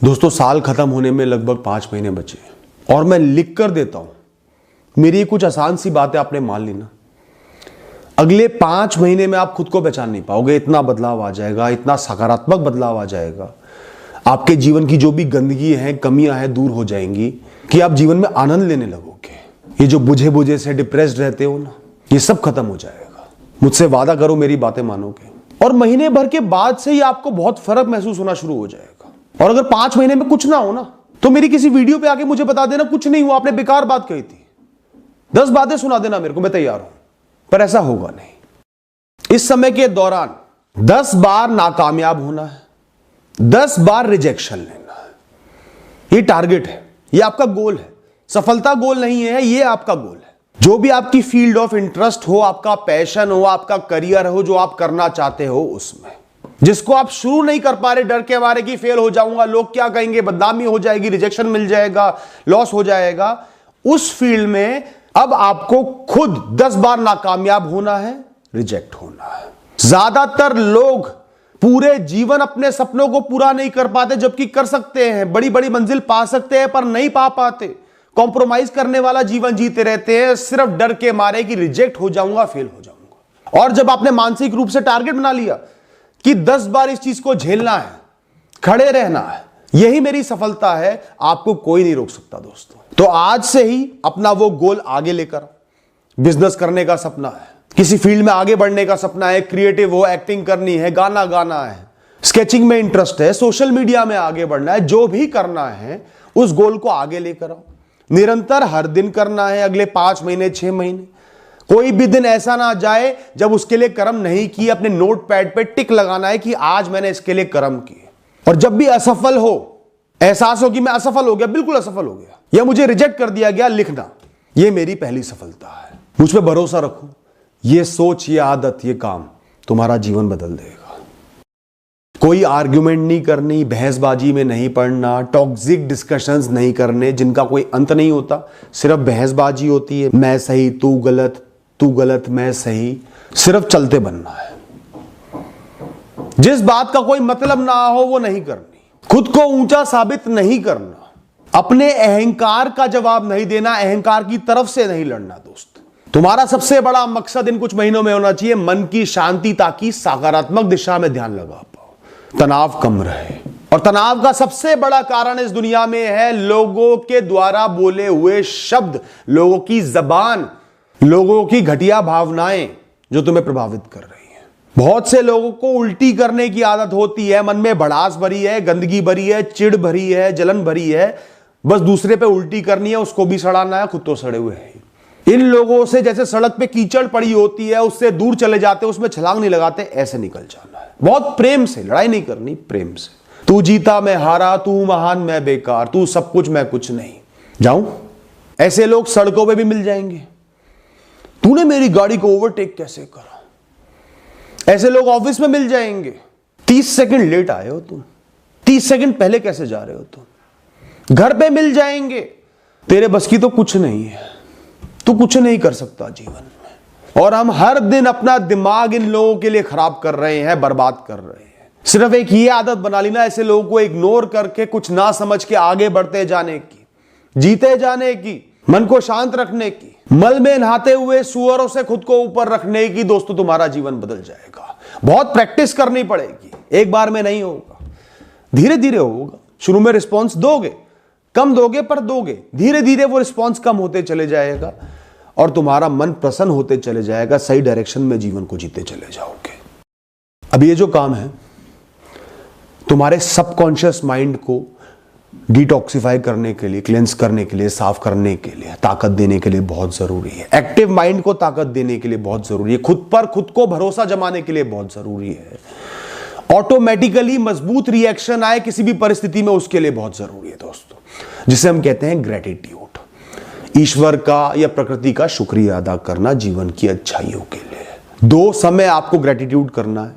दोस्तों, साल खत्म होने में लगभग 5 महीने बचे हैं और मैं लिख कर देता हूं। मेरी कुछ आसान सी बातें आपने मान ली ना, अगले 5 महीने में आप खुद को पहचान नहीं पाओगे। इतना बदलाव आ जाएगा, इतना सकारात्मक बदलाव आ जाएगा। आपके जीवन की जो भी गंदगी है, कमियां हैं, दूर हो जाएंगी कि आप जीवन में आनंद लेने लगोगे। ये जो बुझे बुझे से डिप्रेस्ड रहते हो ना, ये सब खत्म हो जाएगा। मुझसे वादा करो, मेरी बातें मानोगे और महीने भर के बाद से ही आपको बहुत फर्क महसूस होना शुरू हो जाएगा। और अगर 5 महीने में कुछ ना हो ना, तो मेरी किसी वीडियो पे आके मुझे बता देना कुछ नहीं हुआ, आपने बेकार बात कही थी। 10 बातें सुना देना मेरे को, मैं तैयार हूं। पर ऐसा होगा नहीं। इस समय के दौरान 10 बार नाकामयाब होना है, 10 बार रिजेक्शन लेना है। ये टारगेट है, ये आपका गोल है। सफलता गोल नहीं है, ये आपका गोल है। जो भी आपकी फील्ड ऑफ इंटरेस्ट हो, आपका पैशन हो, आपका करियर हो, जो आप करना चाहते हो, उसमें जिसको आप शुरू नहीं कर पा रहे, डर के मारे कि फेल हो जाऊंगा, लोग क्या कहेंगे, बदनामी हो जाएगी, रिजेक्शन मिल जाएगा, लॉस हो जाएगा, उस फील्ड में अब आपको खुद 10 बार नाकामयाब होना है, रिजेक्ट होना है। ज्यादातर लोग पूरे जीवन अपने सपनों को पूरा नहीं कर पाते, जबकि कर सकते हैं, बड़ी बड़ी मंजिल पा सकते हैं, पर नहीं पा पाते। कॉम्प्रोमाइज करने वाला जीवन जीते रहते हैं, सिर्फ डर के मारे कि रिजेक्ट हो जाऊंगा, फेल हो जाऊंगा। और जब आपने मानसिक रूप से टारगेट बना लिया कि 10 बार इस चीज को झेलना है, खड़े रहना है, यही मेरी सफलता है, आपको कोई नहीं रोक सकता दोस्तों। तो आज से ही अपना वो गोल आगे लेकर, बिजनेस करने का सपना है, किसी फील्ड में आगे बढ़ने का सपना है, क्रिएटिव हो, एक्टिंग करनी है, गाना गाना है, स्केचिंग में इंटरेस्ट है, सोशल मीडिया में आगे बढ़ना है, जो भी करना है उस गोल को आगे लेकर आओ। निरंतर हर दिन करना है, अगले 5 महीने, 6 महीने। कोई भी दिन ऐसा ना जाए जब उसके लिए कर्म नहीं किए। अपने नोट पैड पे टिक लगाना है कि आज मैंने इसके लिए कर्म किए। और जब भी असफल हो, एहसास हो कि मैं असफल हो गया, बिल्कुल असफल हो गया, या मुझे रिजेक्ट कर दिया गया, लिखना, यह मेरी पहली सफलता है। मुझ पे भरोसा रखो, यह सोच, यह आदत, यह काम तुम्हारा जीवन बदल देगा। कोई आर्ग्यूमेंट नहीं करनी, बहसबाजी में नहीं पड़ना, टॉक्सिक डिस्कशंस नहीं करने जिनका कोई अंत नहीं होता, सिर्फ बहसबाजी होती है। मैं सही, तू गलत, तू गलत, मैं सही, सिर्फ चलते बनना है। जिस बात का कोई मतलब ना हो वो नहीं करनी। खुद को ऊंचा साबित नहीं करना। अपने अहंकार का जवाब नहीं देना, अहंकार की तरफ से नहीं लड़ना। दोस्त, तुम्हारा सबसे बड़ा मकसद इन कुछ महीनों में होना चाहिए मन की शांति, ताकि सकारात्मक दिशा में ध्यान लगा पाओ, तनाव कम रहे। और तनाव का सबसे बड़ा कारण इस दुनिया में है लोगों के द्वारा बोले हुए शब्द, लोगों की जबान, लोगों की घटिया भावनाएं जो तुम्हें प्रभावित कर रही हैं। बहुत से लोगों को उल्टी करने की आदत होती है, मन में भड़ास भरी है, गंदगी भरी है, चिढ़ भरी है, जलन भरी है, बस दूसरे पे उल्टी करनी है, उसको भी सड़ाना है, खुद तो सड़े हुए हैं। इन लोगों से जैसे सड़क पे कीचड़ पड़ी होती है, उससे दूर चले जाते, उसमें छलांग नहीं लगाते, ऐसे निकल जाना है। बहुत प्रेम से, लड़ाई नहीं करनी, प्रेम से। तू जीता मैं हारा, तू महान मैं बेकार, तू सब कुछ मैं कुछ नहीं। जाऊं? ऐसे लोग सड़कों पे भी मिल जाएंगे। तूने मेरी गाड़ी को ओवरटेक कैसे करा? ऐसे लोग ऑफिस में मिल जाएंगे। 30 सेकंड लेट आए हो तुम, 30 सेकंड पहले कैसे जा रहे हो तुम? घर पे मिल जाएंगे। तेरे बस की तो कुछ नहीं है, तू कुछ नहीं कर सकता जीवन में। और हम हर दिन अपना दिमाग इन लोगों के लिए खराब कर रहे हैं, बर्बाद कर रहे हैं। सिर्फ एक ये आदत बना ली ना, ऐसे लोगों को इग्नोर करके, कुछ ना समझ के आगे बढ़ते जाने की, जीते जाने की, मन को शांत रखने की, मल में नहाते हुए सुअरों से खुद को ऊपर रखने की। दोस्तों, तुम्हारा जीवन बदल जाएगा। बहुत प्रैक्टिस करनी पड़ेगी, एक बार में नहीं होगा, धीरे धीरे होगा। शुरू में रिस्पॉन्स दोगे, कम दोगे, पर दोगे। धीरे धीरे वो रिस्पॉन्स कम होते चले जाएगा और तुम्हारा मन प्रसन्न होते चले जाएगा। सही डायरेक्शन में जीवन को जीते चले जाओगे। अब ये जो काम है, तुम्हारे सबकॉन्शियस माइंड को डिटॉक्सिफाई करने के लिए, क्लेंस करने के लिए, साफ करने के लिए, ताकत देने के लिए बहुत जरूरी है। एक्टिव माइंड को ताकत देने के लिए बहुत जरूरी है। खुद पर खुद को भरोसा जमाने के लिए बहुत जरूरी है। ऑटोमेटिकली मजबूत रिएक्शन आए किसी भी परिस्थिति में, उसके लिए बहुत जरूरी है दोस्तों, जिसे हम कहते हैं ग्रेटिट्यूड। ईश्वर का या प्रकृति का शुक्रिया अदा करना जीवन की अच्छाइयों के लिए। 2 समय आपको ग्रेटिट्यूड करना है,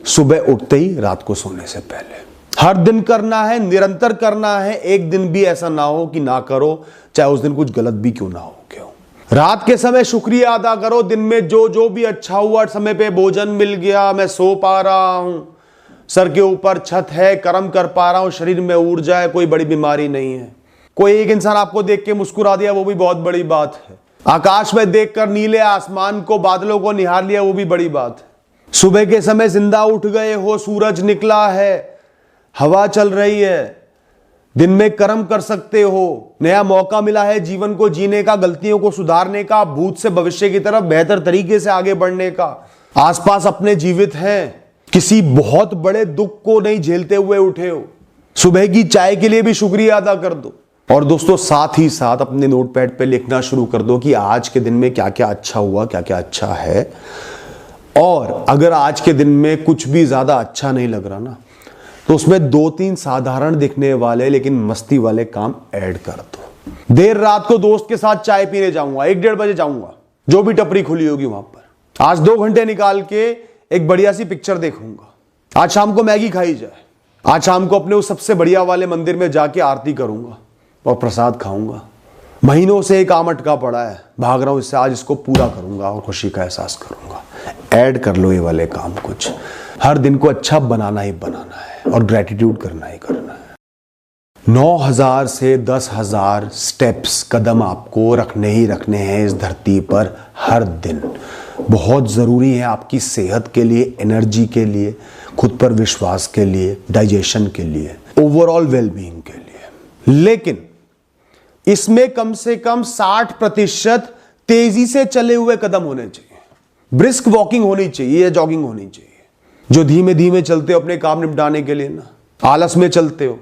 सुबह उठते ही, रात को सोने से पहले। हर दिन करना है, निरंतर करना है। एक दिन भी ऐसा ना हो कि ना करो, चाहे उस दिन कुछ गलत भी क्यों ना हो। क्यों? रात के समय शुक्रिया अदा करो। दिन में जो जो भी अच्छा हुआ, समय पे भोजन मिल गया, मैं सो पा रहा हूं, सर के ऊपर छत है, कर्म कर पा रहा हूं, शरीर में ऊर्जा है, कोई बड़ी बीमारी नहीं है। कोई एक इंसान आपको देख के मुस्कुरा दिया, वो भी बहुत बड़ी बात है। आकाश में देखकर नीले आसमान को, बादलों को निहार लिया, वो भी बड़ी बात है। सुबह के समय जिंदा उठ गए हो, सूरज निकला है, हवा चल रही है, दिन में कर्म कर सकते हो, नया मौका मिला है जीवन को जीने का, गलतियों को सुधारने का, भूत से भविष्य की तरफ बेहतर तरीके से आगे बढ़ने का। आसपास अपने जीवित हैं, किसी बहुत बड़े दुख को नहीं झेलते हुए उठे हो। सुबह की चाय के लिए भी शुक्रिया अदा कर दो। और दोस्तों साथ ही साथ अपने नोटपैड पे लिखना शुरू कर दो कि आज के दिन में क्या क्या अच्छा हुआ, क्या क्या अच्छा है। और अगर आज के दिन में कुछ भी ज्यादा अच्छा नहीं लग रहा ना, तो उसमें 2-3 साधारण दिखने वाले लेकिन मस्ती वाले काम ऐड कर दो। देर रात को दोस्त के साथ चाय पीने जाऊंगा, 1-1:30 बजे जाऊंगा, जो भी टपरी खुली होगी वहां पर। आज 2 घंटे निकाल के एक बढ़िया सी पिक्चर देखूंगा। आज शाम को मैगी खाई जाए। आज शाम को अपने उस सबसे बढ़िया वाले मंदिर में जाके आरती करूंगा और प्रसाद खाऊंगा। महीनों से एक काम अटका पड़ा है, भाग रहा हूं इससे, आज इसको पूरा करूंगा और खुशी का एहसास करूंगा। ऐड कर लो ये वाले काम कुछ। हर दिन को अच्छा बनाना ही बनाना है और ग्रेटिट्यूड करना ही करना है। 9,000 से 10,000 स्टेप्स, कदम आपको रखने ही रखने हैं इस धरती पर हर दिन। बहुत जरूरी है आपकी सेहत के लिए, एनर्जी के लिए, खुद पर विश्वास के लिए, डाइजेशन के लिए, ओवरऑल वेलबींग के लिए। लेकिन इसमें कम से कम 60% तेजी से चले हुए कदम होने चाहिए। ब्रिस्क वॉकिंग होनी चाहिए या जॉगिंग होनी चाहिए। जो धीमे धीमे चलते हो अपने काम निपटाने के लिए ना, आलस में चलते हो,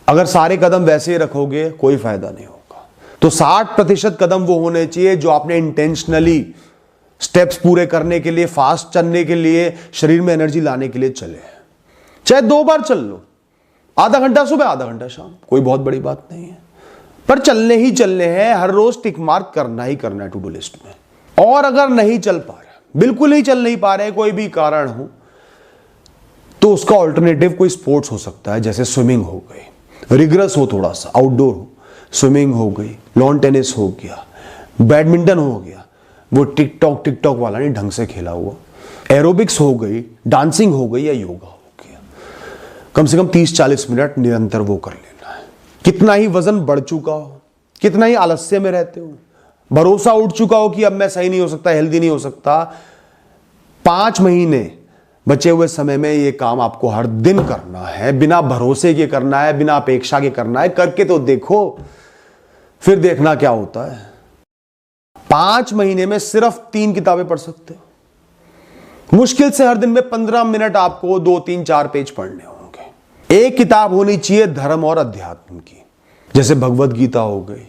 अगर सारे कदम वैसे ही रखोगे कोई फायदा नहीं होगा। तो 60% कदम वो होने चाहिए जो आपने इंटेंशनली स्टेप्स पूरे करने के लिए, फास्ट चलने के लिए, शरीर में एनर्जी लाने के लिए चले। चाहे 2 बार चल लो, आधा घंटा सुबह, आधा घंटा शाम, कोई बहुत बड़ी बात नहीं है, पर चलने ही चलने हैं। हर रोज टिक मार्क करना ही करना है टू डू लिस्ट में। और अगर नहीं चल पा रहे, बिल्कुल ही चल नहीं पा रहे, कोई भी कारण हो, तो उसका ऑल्टरनेटिव कोई स्पोर्ट्स हो सकता है, जैसे स्विमिंग हो गई, रिगरस हो थोड़ा सा, आउटडोर हो, स्विमिंग हो गई, लॉन टेनिस हो गया, बैडमिंटन हो गया, वो टिकटॉक वाला नहीं, ढंग से खेला हुआ, एरोबिक्स हो गई, डांसिंग हो गई या योगा हो गया। कम से कम 30-40 मिनट निरंतर वो कर लेना है। कितना ही वजन बढ़ चुका हो, कितना ही आलस्य में रहते हो, भरोसा उठ चुका हो कि अब मैं सही नहीं हो सकता, हेल्दी नहीं हो सकता, 5 महीने बचे हुए समय में ये काम आपको हर दिन करना है। बिना भरोसे के करना है, बिना अपेक्षा के करना है। करके तो देखो, फिर देखना क्या होता है। 5 महीने में सिर्फ 3 किताबें पढ़ सकते हो। मुश्किल से हर दिन में 15 मिनट आपको 2-3-4 पेज पढ़ने होंगे। एक किताब होनी चाहिए धर्म और अध्यात्म की, जैसे भगवत गीता हो गई,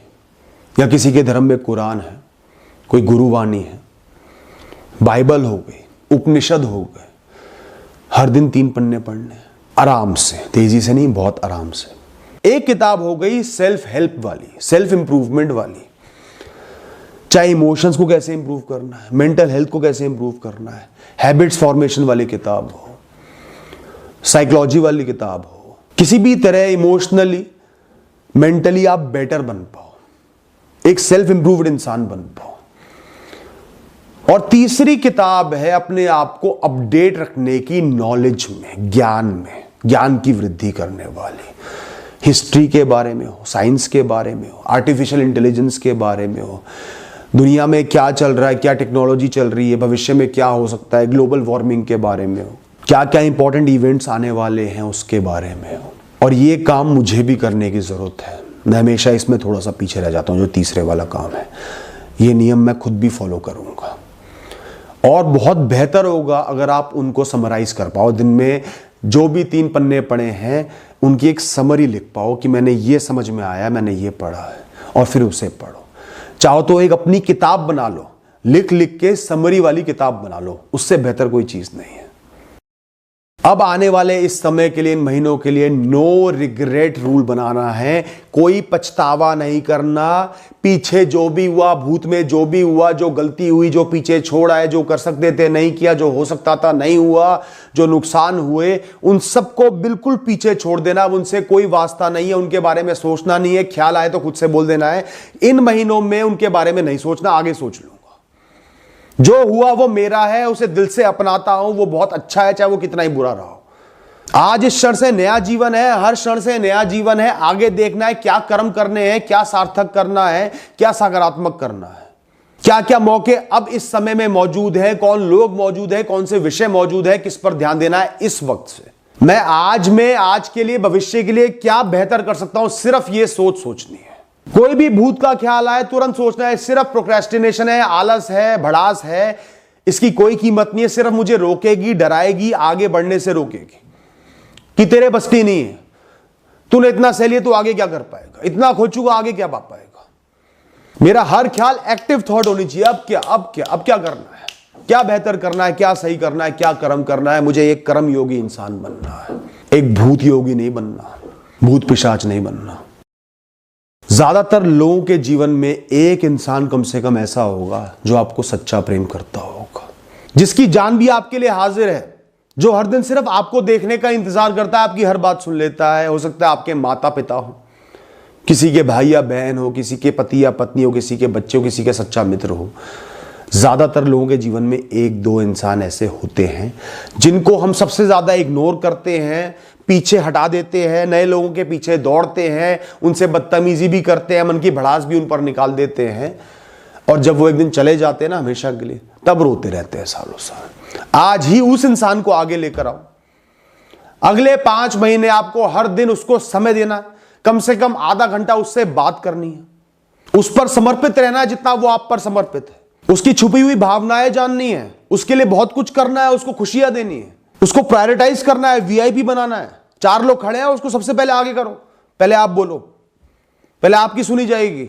या किसी के धर्म में कुरान है, कोई गुरुवाणी है, बाइबल हो गई, उपनिषद हो गए। हर दिन 3 पन्ने पढ़ने, आराम से, तेजी से नहीं, बहुत आराम से। एक किताब हो गई सेल्फ हेल्प वाली, सेल्फ इंप्रूवमेंट वाली, चाहे इमोशंस को कैसे इंप्रूव करना है, मेंटल हेल्थ को कैसे इंप्रूव करना है, हैबिट्स फॉर्मेशन वाली किताब हो, साइकोलॉजी वाली किताब हो, किसी भी तरह इमोशनली, मेंटली आप बेटर बन पाओ, एक सेल्फ इंप्रूव्ड इंसान बन पाओ। और तीसरी किताब है अपने आप को अपडेट रखने की, नॉलेज में, ज्ञान की वृद्धि करने वाली। हिस्ट्री के बारे में हो, साइंस के बारे में हो, आर्टिफिशियल इंटेलिजेंस के बारे में हो, दुनिया में क्या चल रहा है, क्या टेक्नोलॉजी चल रही है, भविष्य में क्या हो सकता है, ग्लोबल वार्मिंग के बारे में हो, क्या क्या इंपॉर्टेंट इवेंट्स आने वाले हैं उसके बारे में हो। और ये काम मुझे भी करने की जरूरत है। मैं हमेशा इसमें थोड़ा सा पीछे रह जाता हूँ, जो तीसरे वाला काम है। ये नियम मैं खुद भी फॉलो करूंगा और बहुत बेहतर होगा अगर आप उनको समराइज कर पाओ। दिन में जो भी 3 पन्ने पढ़े हैं उनकी एक समरी लिख पाओ कि मैंने ये समझ में आया, मैंने ये पढ़ा है, और फिर उसे पढ़ो। चाहो तो एक अपनी किताब बना लो, लिख लिख के समरी वाली किताब बना लो, उससे बेहतर कोई चीज नहीं है। अब आने वाले इस समय के लिए, इन महीनों के लिए, नो रिग्रेट रूल बनाना है। कोई पछतावा नहीं करना। पीछे जो भी हुआ, भूत में जो भी हुआ, जो गलती हुई, जो पीछे छोड़ा है, जो कर सकते थे नहीं किया, जो हो सकता था नहीं हुआ, जो नुकसान हुए, उन सबको बिल्कुल पीछे छोड़ देना। अब उनसे कोई वास्ता नहीं है, उनके बारे में सोचना नहीं है। ख्याल आए तो खुद से बोल देना है, इन महीनों में उनके बारे में नहीं सोचना, आगे सोच लूंगा। जो हुआ वो मेरा है, उसे दिल से अपनाता हूं, वो बहुत अच्छा है, चाहे वो कितना ही बुरा रहा हो। आज इस क्षण से नया जीवन है, हर क्षण से नया जीवन है। आगे देखना है क्या कर्म करने हैं, क्या सार्थक करना है, क्या सकारात्मक करना है, क्या क्या मौके अब इस समय में मौजूद है, कौन लोग मौजूद है, कौन से विषय मौजूद है, किस पर ध्यान देना है इस वक्त से। मैं आज के लिए, भविष्य के लिए क्या बेहतर कर सकता हूं, सिर्फ ये सोचनी है। कोई भी भूत का ख्याल आए तुरंत सोचना है, सिर्फ प्रोक्रेस्टिनेशन है, आलस है, भड़ास है, इसकी कोई कीमत नहीं है, सिर्फ मुझे रोकेगी, डराएगी, आगे बढ़ने से रोकेगी कि तेरे बस की नहीं है, तूने इतना सह लिया तो आगे क्या कर पाएगा, इतना खो चुका आगे क्या पा पाएगा। मेरा हर ख्याल एक्टिव थॉट होनी चाहिए। अब क्या करना है, क्या बेहतर करना है, क्या सही करना है, क्या कर्म करना है। मुझे एक कर्म योगी इंसान बनना है, एक भूत योगी नहीं बनना, भूत पिशाच नहीं बनना। ज्यादातर लोगों के जीवन में एक इंसान कम से कम ऐसा होगा जो आपको सच्चा प्रेम करता होगा, जिसकी जान भी आपके लिए हाजिर है, जो हर दिन सिर्फ आपको देखने का इंतजार करता है, आपकी हर बात सुन लेता है। हो सकता है आपके माता पिता हो, किसी के भाई या बहन हो, किसी के पति या पत्नी हो, किसी के बच्चे हो, किसी के सच्चा मित्र हो। ज्यादातर लोगों के जीवन में एक दो इंसान ऐसे होते हैं जिनको हम सबसे ज्यादा इग्नोर करते हैं, पीछे हटा देते हैं, नए लोगों के पीछे दौड़ते हैं, उनसे बदतमीजी भी करते हैं, मन की भड़ास भी उन पर निकाल देते हैं, और जब वो एक दिन चले जाते हैं ना हमेशा के लिए, तब रोते रहते हैं सालों साल। आज ही उस इंसान को आगे लेकर आओ। अगले 5 महीने आपको हर दिन उसको समय देना है, कम से कम आधा घंटा उससे बात करनी है, उस पर समर्पित रहना है जितना वो आप पर समर्पित है, उसकी छुपी हुई भावनाएं जाननी है, उसके लिए बहुत कुछ करना है, उसको खुशियां देनी है, उसको प्रायोरिटाइज करना है, वीआईपी बनाना है। 4 लोग खड़े हैं, उसको सबसे पहले आगे करो, पहले आप बोलो, पहले आपकी सुनी जाएगी।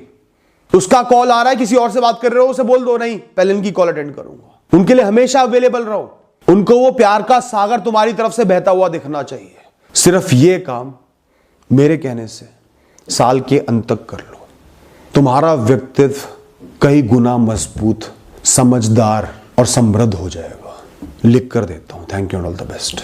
उसका कॉल आ रहा है, किसी और से बात कर रहे हो, उसे बोल दो नहीं पहले इनकी कॉल अटेंड करूंगा। उनके लिए हमेशा अवेलेबल रहो, उनको वो प्यार का सागर तुम्हारी तरफ से बहता हुआ दिखना चाहिए। सिर्फ ये काम मेरे कहने से साल के अंत तक कर लो, तुम्हारा व्यक्तित्व कई गुना मजबूत, समझदार और समृद्ध हो जाएगा। लिख कर देता हूं। Thank you and all the best.